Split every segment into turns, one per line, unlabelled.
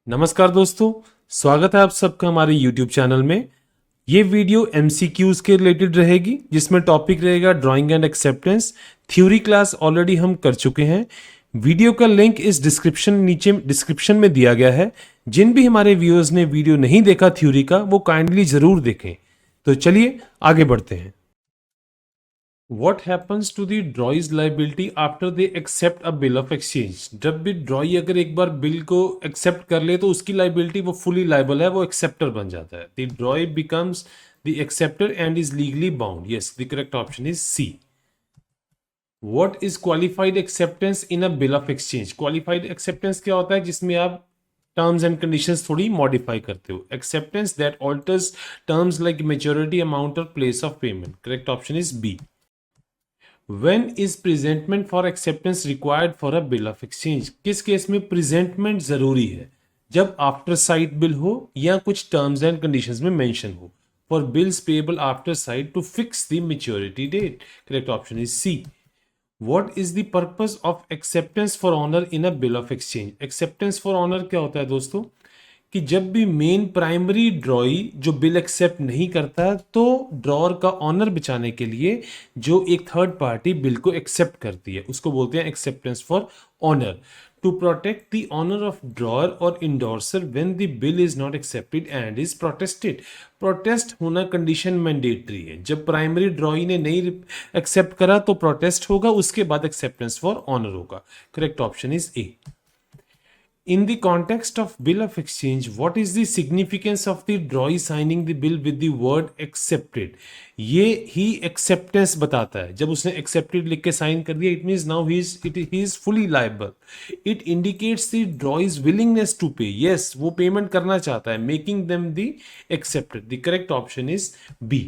नमस्कार दोस्तों, स्वागत है आप सबका हमारे YouTube चैनल में। ये वीडियो MCQs के रिलेटेड रहेगी, जिसमें टॉपिक रहेगा drawing and acceptance. Theory class already हम कर चुके हैं। वीडियो का लिंक इस डिस्क्रिप्शन में दिया गया है। जिन भी हमारे व्यूअर्स ने वीडियो नहीं देखा थ्योरी का, वो काइंडली जरूर देखें। तो चलिए आगे बढ़ते हैं। What happens to the drawings liability after they accept a bill of exchange? जब भी ड्रॉई अगर एक बार बिल को एक्सेप्ट कर ले तो उसकी लाइबिलिटी वो फुली लाइबल है, वो एक्सेप्टर बन जाता है। The drawee becomes the acceptor and is legally bound. Yes, the correct option is C. What is qualified acceptance in a bill of exchange? Qualified acceptance क्या होता है? जिसमें आप टर्म्स एंड कंडीशंस थोड़ी मॉडिफाई करते हो। Acceptance that alters terms like maturity, amount और place of payment. Correct option is B. When is presentment for acceptance required for a bill of exchange? किस केस में प्रेजेंटमेंट जरूरी है? जब after sight bill हो या कुछ टर्म्स एंड कंडीशंस में मेंशन हो। For bills payable after sight to fix the maturity date. Correct option is C. What is the purpose of acceptance for honor in a bill of exchange? Acceptance for honor क्या होता है दोस्तों? कि जब भी main primary ड्रॉई जो bill accept नहीं करता, तो ड्रॉअर का ऑनर बचाने के लिए जो एक थर्ड पार्टी बिल को एक्सेप्ट करती है, उसको बोलते हैं acceptance for honour. To protect the honour of drawer और endorser when the bill is not accepted and is protested. Protest होना कंडीशन मैंडेटरी है। जब प्राइमरी ड्रॉई ने नहीं एक्सेप्ट करा तो प्रोटेस्ट होगा, उसके बाद एक्सेप्टेंस फॉर ऑनर होगा। Correct option is a. In the context of bill of exchange, what is the significance of the drawee signing the bill with the word accepted? ये ही acceptance बताता है। जब उसने accepted लिख के sign कर दिया, it means now he is fully liable. It indicates the drawee's willingness to pay. Yes, वो payment करना चाहता है, making them the accepted. The correct option is B.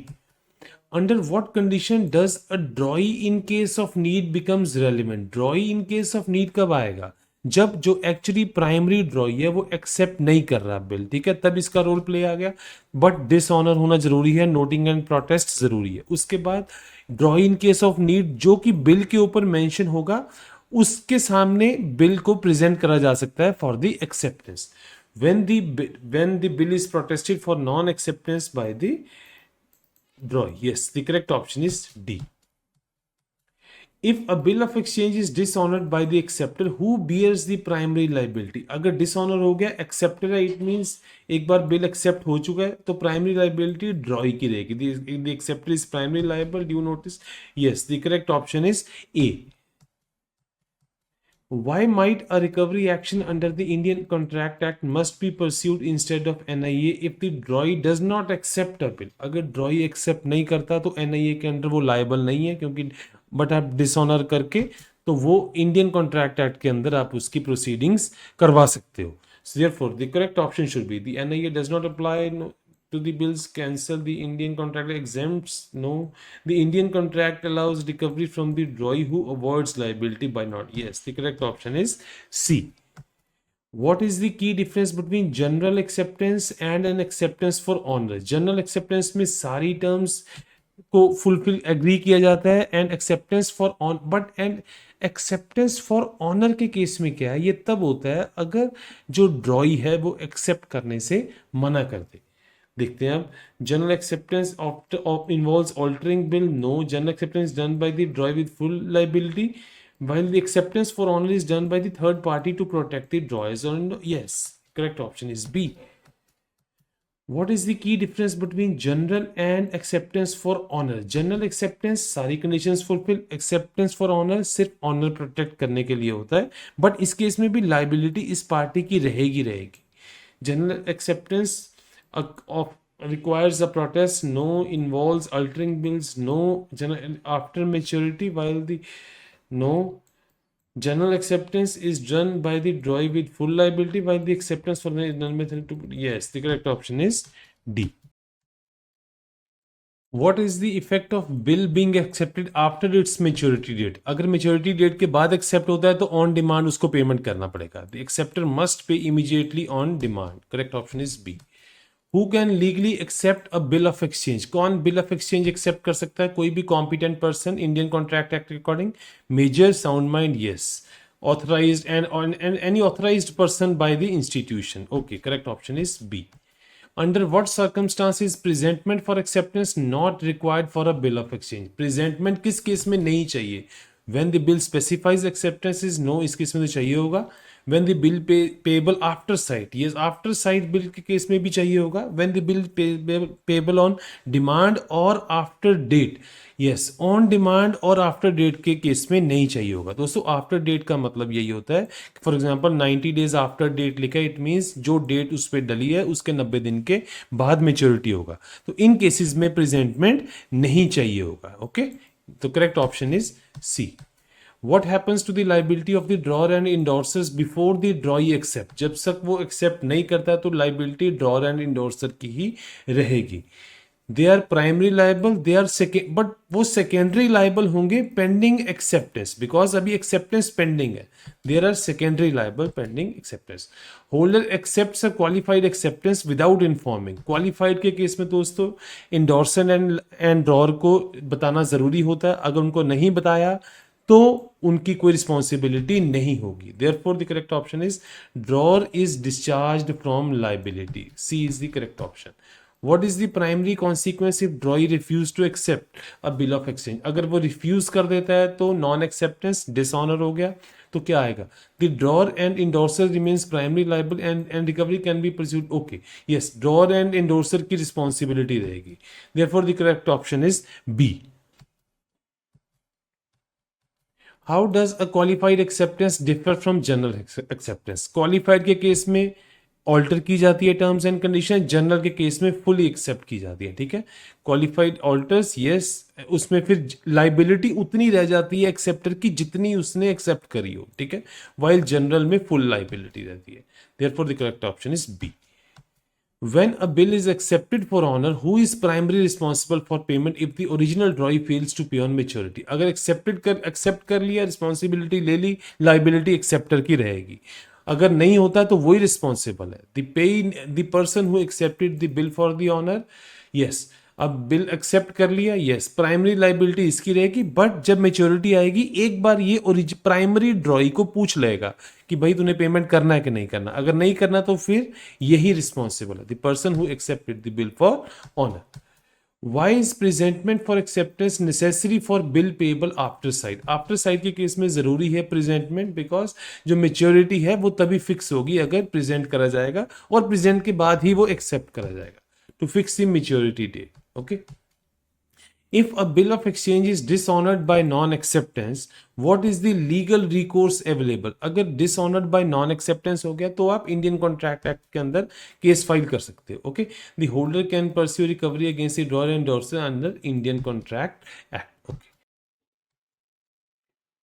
Under what condition does a drawee in case of need becomes relevant? Drawee in case of need कब आएगा? जब जो actually primary ड्रॉई है वो एक्सेप्ट नहीं कर रहा बिल, ठीक है, तब इसका रोल प्ले आ गया। बट डिसऑनर होना जरूरी है, नोटिंग एंड प्रोटेस्ट जरूरी है। उसके बाद ड्रॉई इन केस ऑफ नीड, जो कि बिल के ऊपर मेंशन होगा, उसके सामने बिल को प्रेजेंट करा जा सकता है for the acceptance. When the bill is protested for non acceptance by the drawee. Yes, the correct option is D. If a bill of exchange is dishonored by the acceptor, who bears the primary liability? अगर dishonor हो गया, acceptor है, it means एक बार bill accept हो चुका है, तो primary liability ड्रॉई की रहेगी। The acceptor is primary liable. Do you notice? Yes, the correct option is A. Why might a recovery action under the Indian Contract Act must be pursued instead of NIA if the drawee does not accept a bill? अगर ड्रॉई accept नहीं करता तो NIA के under वो liable नहीं है, क्योंकि but आप डिसऑनर करके तो वो इंडियन कॉन्ट्रैक्ट एक्ट के अंदर आप उसकी प्रोसीडिंग्स करवा सकते हो। So therefore the correct option should be the NIA does not apply to the bills, cancel the Indian contract exempts. No, the Indian contract allows recovery from the drawee who avoids liability by not. Yes, the correct option is C. What is the key difference between general acceptance and an acceptance for honor? General acceptance में सारी terms को fulfil agree किया जाता है, and acceptance for on but and acceptance for honour के case में क्या है, ये तब होता है अगर जो ड्रॉई है वो एक्सेप्ट करने से मना कर दे। देखते हैं अब। General acceptance of involves altering bill. No, general acceptance done by the drawee with full liability, while the acceptance for honor is done by the third party to protect the drawers. Yes, correct option is B. What is the key difference between general and acceptance for honor? General acceptance सारी conditions fulfill, acceptance for honor सिर्फ honor protect करने के लिए होता है, but इस case में भी liability इस पार्टी की रहेगी। General acceptance of requires a protest, no, involves altering bills, no, after maturity, while the no, general acceptance is done by the drawee with full liability, while the acceptance for the null method to. Yes, the correct option is D. What is the effect of bill being accepted after its maturity date? अगर maturity date के बाद accept होता है तो on demand उसको payment करना पड़ेगा। The acceptor must pay immediately on demand. Correct option is B. Who can legally accept a bill of exchange? कौन bill of exchange accept कर सकता है? कोई भी competent person Indian Contract Act according. Major, sound mind, yes. Other, no. General acceptance is done by the drawee with full liability, while the acceptance for the null method to. Yes, the correct option is D. What is the effect of bill being accepted after its maturity date? अगर maturity date के बाद accept होता है तो on demand उसको payment करना पड़ेगा। The acceptor must pay immediately on demand. Correct option is B. Who can legally accept a bill of exchange? कौन bill of exchange accept कर सकता है? कोई भी competent person Indian Contract Act according. authorized and any authorized person by the institution. Okay, correct option is B. Under what circumstances presentment for acceptance not required for a bill of exchange? presentment किस case में नहीं चाहिए? when the bill specifies acceptance is no, इस case में तो चाहिए होगा. when the bill payable after sight, yes, after sight bill के केस में भी चाहिए होगा. when the bill payable on demand or after date, yes, on demand और आफ्टर डेट के केस में नहीं चाहिए होगा. दोस्तों आफ्टर डेट का मतलब यही होता है, for example 90 days after date लिखा है, इट मींस जो डेट उस पर डली है उसके 90 दिन के बाद मेच्योरिटी होगा. तो इन केसेस में प्रेजेंटमेंट नहीं चाहिए होगा. ओके, तो correct option is C. What happens to the liability of the drawer and endorsers before the drawee accept? जब तक वो एक्सेप्ट नहीं करता है तो लाइबिलिटी ड्रॉर एंड इंडोर्सर की ही रहेगी. They are primary liable, they are second, but वो सेकेंडरी लाइबल होंगे पेंडिंग एक्सेप्टेंस, बिकॉज अभी एक्सेप्टेंस पेंडिंग है. There are secondary liable pending acceptance. Holder accepts a qualified acceptance without informing. Qualified के case में दोस्तों इंडोर्सर एंड ड्रॉर को बताना जरूरी होता है. अगर उनको नहीं बताया तो उनकी कोई रिस्पॉन्सिबिलिटी नहीं होगी. Therefore the correct option is drawer is discharged from liability. C is the correct option. What is the primary consequence if drawee refuse to accept a bill of exchange? अगर वो रिफ्यूज कर देता है तो non acceptance dishonour हो गया. तो क्या आएगा? The drawer and endorser remains primary liable and recovery can be pursued. Okay, yes, drawer and endorser की रिस्पॉन्सिबिलिटी रहेगी. Therefore the correct option is B. How does a qualified acceptance differ from general acceptance? Qualified के case में alter की जाती है terms and condition, general के case में fully accept की जाती है. ठीक है, क्वालिफाइड ऑल्टर्स, यस, उसमें फिर लाइबिलिटी उतनी रह जाती है एक्सेप्टर की जितनी उसने एक्सेप्ट करी हो. ठीक है, वाइल जनरल में फुल लाइबिलिटी रहती है. Therefore the correct option is B. When a bill is accepted for honor, who is primarily responsible for payment if the original drawee fails to pay on maturity? अगर accept कर लिया, responsibility ले ली, liability acceptor की रहेगी. अगर नहीं होता तो वही रिस्पॉन्सिबल है. The person who accepted the bill for the honour, yes, अब बिल एक्सेप्ट कर लिया, यस, प्राइमरी लाइबिलिटी इसकी रहेगी. बट जब मेच्योरिटी आएगी एक बार ये प्राइमरी ड्रॉई को पूछ लेगा कि भाई तूने पेमेंट करना है कि नहीं करना. अगर नहीं करना तो फिर यही रिस्पॉन्सिबल है, the person who accepted the bill for honour. Why is presentment for acceptance necessary for bill payable after sight? After site के केस में जरूरी है प्रेजेंटमेंट, बिकॉज जो मेच्योरिटी है वो तभी फिक्स होगी अगर प्रेजेंट करा जाएगा, और प्रेजेंट के बाद ही वो एक्सेप्ट करा जाएगा to fix the maturity date. Okay, if a bill of exchange is dishonored by non-acceptance, what is the legal recourse available? अगर dishonored by non-acceptance हो गया तो आप इंडियन कॉन्ट्रैक्ट एक्ट के अंदर केस फाइल कर सकते हो. Okay, the holder can pursue recovery against the drawer and endorser under Indian Contract Act. Okay.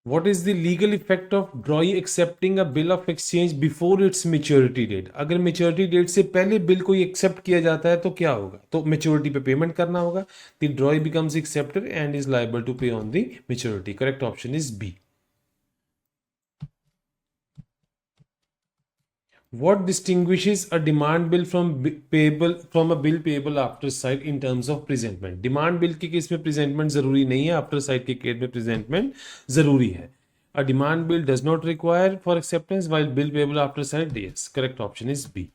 What is the legal effect of drawee accepting a bill of exchange before its maturity date? अगर maturity date से पहले bill को accept किया जाता है तो क्या होगा? तो maturity पे पेमेंट करना होगा. The drawee becomes acceptor and is liable to pay on the maturity. Correct option is B. What distinguishes a demand bill from a bill payable after sight in terms of presentment? Demand bill के case में presentment जरूरी नहीं है, after site के case में presentment जरूरी है. A demand bill does not require for acceptance while bill payable after sight, yes. Correct option is B.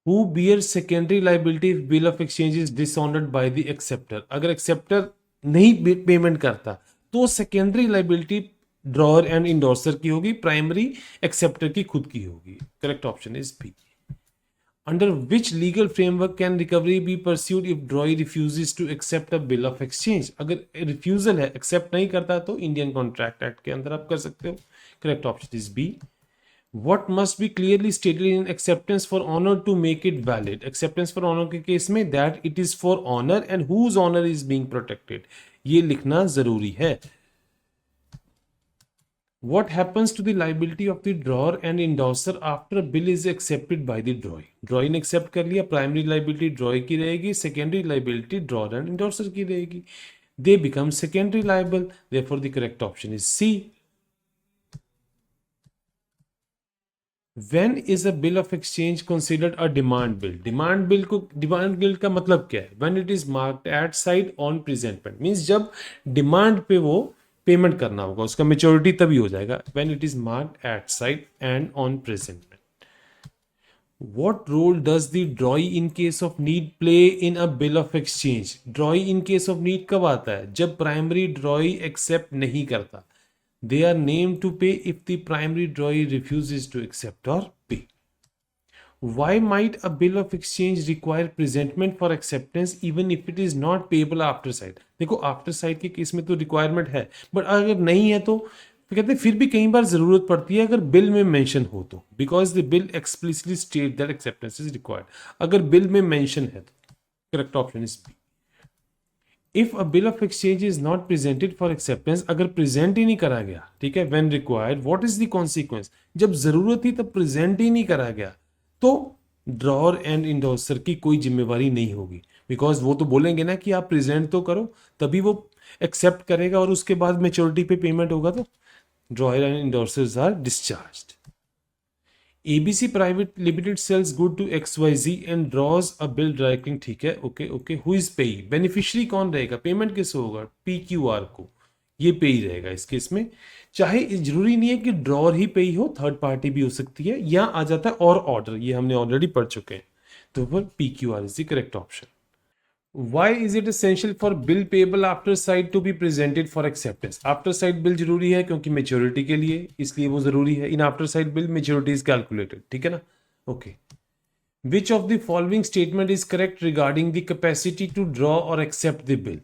Who bears secondary liability if bill of exchange is dishonored by the acceptor? अगर acceptor नहीं payment करता तो secondary liability drawer and endorser की होगी, primary acceptor की खुद की होगी. Correct option is B. Under which legal framework can recovery be pursued if drawee refuses to accept a bill of exchange? अगर रिफ्यूजल है, एक्सेप्ट नहीं करता, तो इंडियन कॉन्ट्रैक्ट एक्ट के अंदर आप कर सकते हो. Correct option is B. What must be clearly stated in acceptance for honor to make it valid? Acceptance for honor के केस में that it is for honor and whose honor is being protected, ये लिखना जरूरी है. What happens to the liability of the drawer and endorser after a bill is accepted by the drawee? Drawee ने accept कर लिया, primary liability drawee की रहेगी, secondary liability drawer and endorser की रहेगी. They become secondary liable. Therefore, the correct option is C. When is a bill of exchange considered a demand bill? Demand bill का मतलब क्या है? When it is marked at side on presentment, means जब demand पे वो payment करना होगा, उसका मेच्योरिटी तभी हो जाएगा when it is marked at sight and on presentment. What role does the drawee in case of need play in a bill of exchange? Drawee in case of need कब आता है? जब primary drawee accept नहीं करता। They are named to pay if the primary drawee refuses to accept or pay. Why might a bill of exchange require presentment for acceptance even if it is not payable after sight? देखो after sight के case में तो requirement है, but अगर नहीं है तो कहते हैं फिर भी कई बार जरूरत पड़ती है अगर बिल में मेंशन हो तो, because the bill explicitly state that acceptance is required. अगर बिल में मेंशन है तो correct option is B. If a bill of exchange is not presented for acceptance, अगर प्रेजेंट ही नहीं करा गया, ठीक है, when required what is the consequence, जब जरूरत थी तब प्रेजेंट ही नहीं करा गया तो ड्रॉअर एंड इंडोर्सर की कोई जिम्मेवारी नहीं होगी, बिकॉज वो तो बोलेंगे ना कि आप प्रेजेंट तो करो तभी वो एक्सेप्ट करेगा और उसके बाद मेच्योरिटी पे पेमेंट होगा तो drawer and endorsers are discharged. ABC Private Limited sells good to XYZ and draws a bill directly, ठीक है, okay. Who is payee? Beneficiary कौन रहेगा, पेमेंट किससे होगा, PQR को, ये पेई रहेगा इस केस में। चाहे जरूरी नहीं है कि ड्रॉअर ही पेई हो, थर्ड पार्टी भी हो सकती है, या आ जाता है और ऑर्डर, ये हमने ऑलरेडी पढ़ चुके हैं, तो फिर PQR is the correct option. Why is it essential for bill payable after sight to be presented for acceptance? After sight bill जरूरी है क्योंकि मेच्योरिटी के लिए, इसलिए वो जरूरी है। In after sight bill maturity is calculated, ठीक है ना, okay. Which of the following statement is correct regarding the capacity to draw or accept the bill?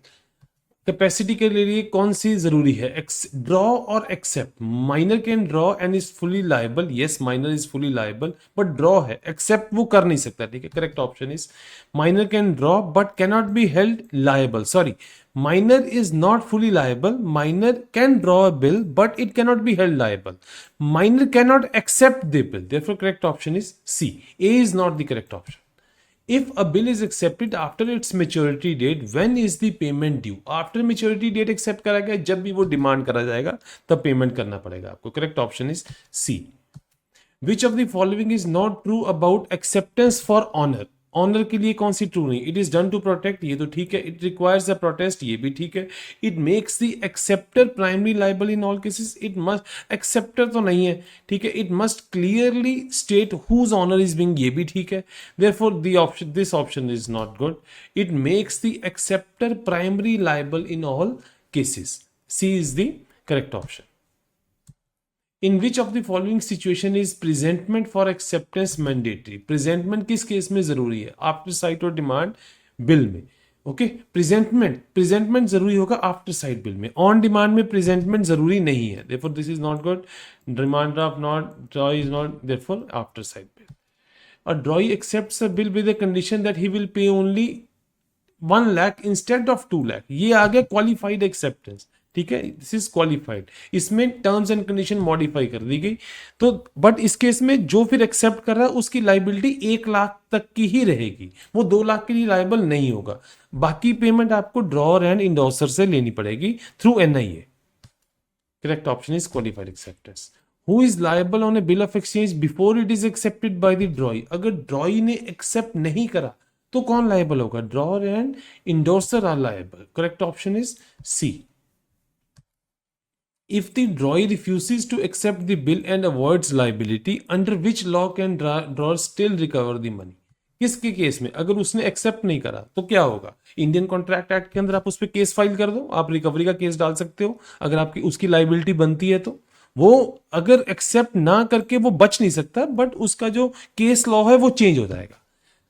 Capacity के लिए कौन सी जरूरी है, ड्रॉ और accept. Minor can draw and is fully liable, yes minor is fully liable but draw है, accept वो कर नहीं सकता, ठीक है, correct option is minor can draw but cannot be held liable, sorry, minor is not fully liable, minor can draw a bill but it cannot be held liable, minor cannot accept the bill, therefore correct option is C, A is not the correct option. If a bill is accepted after its maturity date, when is the payment due? After maturity date accept करा गया, जब भी वो demand करा जाएगा तब payment करना पड़ेगा आपको, correct option is C. Which of the following is not true about acceptance for honor? Honour के लिए कौन सी ट्रू नहीं, it is done to protect, ये तो ठीक है, इट रिक्वायर्स अ प्रोटेस्ट, ये भी ठीक है, it makes the acceptor primary liable in all cases, it must, acceptor तो नहीं है, ठीक है, it must clearly state whose honour is being, ये भी ठीक है, therefore the option, this option is not good, it makes the acceptor primary liable in all cases, C is the correct option. In which of the following situation is presentment for acceptance mandatory? Presentment किस case में जरूरी है, after site और demand bill में, okay. Presentment जरूरी होगा after sight bill में, on demand में प्रेजेंटमेंट जरूरी नहीं है, therefore this is not good, demand draft not, draw is not, therefore after sight bill. A drawee accepts a bill with a condition that he will pay only 1 lakh instead of 2 lakh, ये आ गया qualified acceptance, ठीक है, this is qualified, इसमें terms and condition modify कर दी गई, तो but इस case में जो फिर एक्सेप्ट कर रहा है उसकी लाइबिलिटी 1 लाख तक की ही रहेगी, वो 2 लाख के लिए लाइबल नहीं होगा, बाकी पेमेंट आपको ड्रॉअर एंड इंडोर्सर से लेनी पड़ेगी through NIA, correct option is qualified acceptance. Who is liable on A bill of exchange before it is accepted by the ड्रॉई? अगर ड्रॉई ने एक्सेप्ट नहीं करा तो कौन लायबल होगा, drawer and endorser are liable, correct option is C. If the drawee refuses to accept the bill and avoids liability, under which law can drawer still recover the money? किसके case में, अगर उसने accept नहीं करा तो क्या होगा, Indian contract act के अंदर आप उस पर केस फाइल कर दो, आप रिकवरी का केस डाल सकते हो, अगर आपकी उसकी लाइबिलिटी बनती है तो वो अगर एक्सेप्ट ना करके वो बच नहीं सकता, बट उसका जो केस लॉ है वो चेंज हो जाएगा,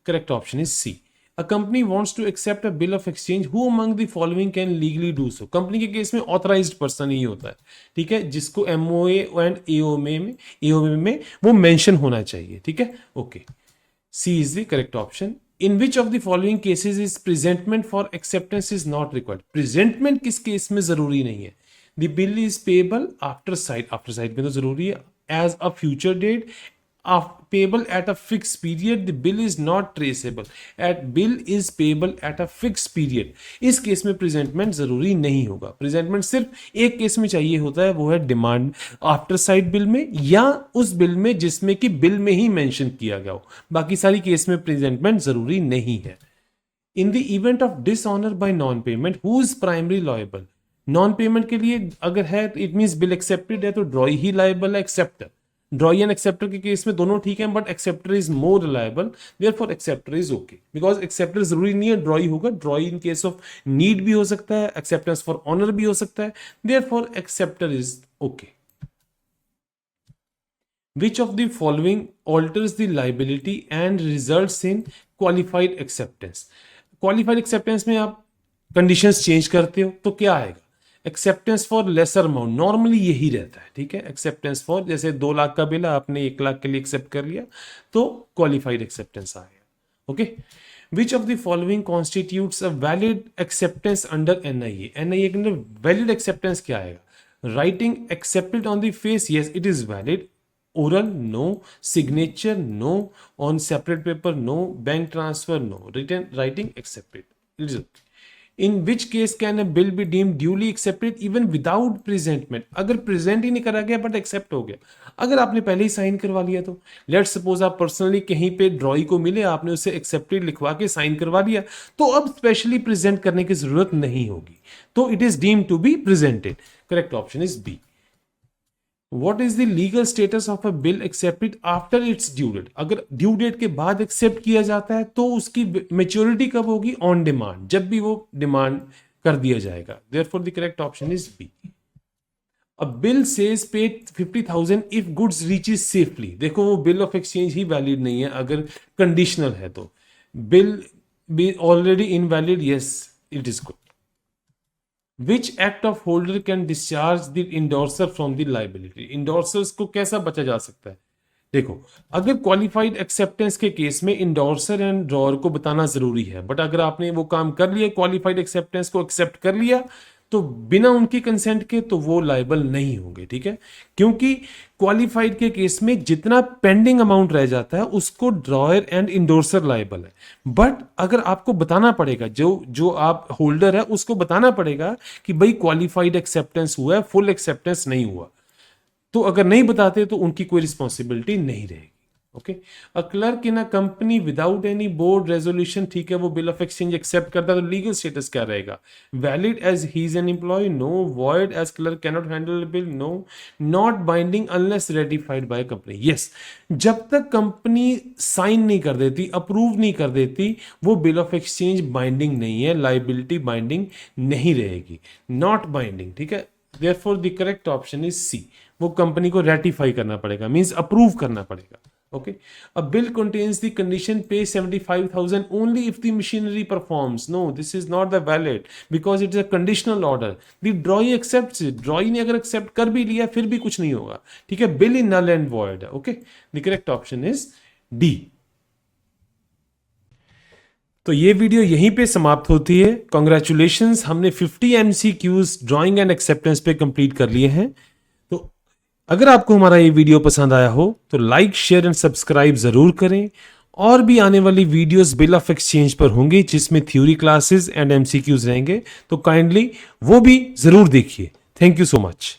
correct option is C. A company wants to accept a bill of exchange. Who among the following can legally do so? Company के केस में ऑथराइज्ड पर्सन ही होता है, ठीक है, जिसको एमओए एंड एओए में वो मेंशन होना चाहिए, ठीक है, okay, C is the correct option. In which of the following cases is presentment for acceptance is not required? Presentment किस केस में जरूरी नहीं है? The bill is payable after sight में तो जरूरी है, as a future date, payable at a fixed period, the bill is not traceable, bill is payable at a fixed period, इस केस में प्रेजेंटमेंट जरूरी नहीं होगा, प्रेजेंटमेंट सिर्फ एक केस में चाहिए होता है, वो है डिमांड आफ्टर साइट बिल में या उस बिल में जिसमें कि बिल में ही मेंशन किया गया हो, बाकी सारी केस में प्रेजेंटमेंट जरूरी नहीं है। In the event of dishonour bye non payment, who is primary liable? Non payment के लिए अगर है तो इट मींस बिल एक्सेप्टेड है तो ड्रॉई ही लायबल है, एक्सेप्टर ड्रॉई एंड एक्सेप्टर के केस में दोनों ठीक है, but acceptor is more reliable, therefore acceptor is okay, because acceptor जरूरी नहीं है ड्रॉई होगा, ड्रॉई इन केस ऑफ नीड भी हो सकता है, एक्सेप्टेंस फॉर ऑनर भी हो सकता है, therefore acceptor is okay. Which of the following alters the liability and results in qualified acceptance? Qualified acceptance में आप कंडीशंस चेंज करते हो तो क्या आएगा? Acceptance for lesser amount, normally यही रहता है, ठीक है। एक्सेप्टेंस फॉर जैसे 2 लाख का बिल है, आपने 1 लाख के लिए एक्सेप्ट कर लिया तो क्वालिफाइड एक्सेप्टेंस आएगा, okay. Which of the following constitutes a valid acceptance under NIA? NIA के अंदर वैलिड एक्सेप्टेंस क्या आएगा? Writing accepted on the face, yes it is valid. Oral, no. Signature, no. On separate paper, no. Bank transfer, no. Writing, accepted. In which case can a bill be deemed duly accepted even without presentment? अगर present ही नहीं करा गया but except हो गया, अगर आपने पहले ही साइन करवा लिया तो लेट सपोज आप पर्सनली कहीं पे ड्रॉई को मिले, आपने उसे एक्सेप्टेड लिखवा के साइन करवा लिया, तो अब स्पेशली प्रेजेंट करने की जरूरत नहीं होगी, तो it is deemed to be presented. Correct option is B. What is the legal status of a bill accepted after its due date? अगर ड्यू डेट के बाद एक्सेप्ट किया जाता है तो उसकी मेच्योरिटी कब होगी? ऑन डिमांड, जब भी वो डिमांड कर दिया जाएगा। Therefore the correct option is B. A bill says pay 50,000 if goods reaches safely. देखो वो बिल ऑफ एक्सचेंज ही वैलिड नहीं है अगर कंडीशनल है तो। Bill be already invalid, yes it is good. Which act of holder can discharge the endorser from the liability? Endorsers को कैसा बचा जा सकता है? देखो, अगर क्वालिफाइड एक्सेप्टेंस के केस में इंडोर्सर एंड ड्रॉअर को बताना जरूरी है, बट अगर आपने वो काम कर लिया, क्वालिफाइड एक्सेप्टेंस को एक्सेप्ट कर लिया, तो बिना उनकी कंसेंट के तो वो लायबल नहीं होंगे, ठीक है। क्योंकि क्वालिफाइड के केस में जितना पेंडिंग अमाउंट रह जाता है उसको ड्रॉयर एंड इंडोर्सर लायबल है, बट अगर आपको बताना पड़ेगा, जो आप होल्डर है उसको बताना पड़ेगा कि भाई क्वालिफाइड एक्सेप्टेंस हुआ है, फुल एक्सेप्टेंस नहीं हुआ, तो अगर नहीं बताते तो उनकी कोई रिस्पॉन्सिबिलिटी नहीं रहेगी, okay. A clerk in a company without any board resolution, ठीक है, वो बिल ऑफ एक्सचेंज एक्सेप्ट करता है तो लीगल स्टेटस क्या रहेगा? Valid as he is an employee, no. Void as clerk cannot handle bill, no. Not binding unless ratified by company, yes. जब तक कंपनी साइन नहीं कर देती, अप्रूव नहीं कर देती, वो बिल ऑफ एक्सचेंज बाइंडिंग नहीं है, लाइबिलिटी बाइंडिंग नहीं रहेगी, नॉट बाइंडिंग, ठीक है। Therefore the correct option is C. वो कंपनी को रेटिफाई करना पड़ेगा, मींस अप्रूव करना पड़ेगा, okay. A bill contains the condition pay 75,000 only if the machinery performs. No, this is not the valid because it is a conditional order. The drawee accepts it. Drawee ने अगर accept कर भी लिया फिर भी कुछ नहीं होगा, ठीक है। bill in null and void है, okay. The correct option is D. तो ये वीडियो यहीं पे समाप्त होती है। कॉन्ग्रेचुलेशंस, हमने 50 MCQs ड्राइंग एंड एक्सेप्टेंस पे कंप्लीट कर लिए हैं। अगर आपको हमारा ये वीडियो पसंद आया हो तो लाइक, शेयर एंड सब्सक्राइब जरूर करें। और भी आने वाली वीडियोस बिल ऑफ एक्सचेंज पर होंगी जिसमें थ्योरी क्लासेस एंड एमसीक्यूज रहेंगे, तो काइंडली वो भी जरूर देखिए। Thank you so much.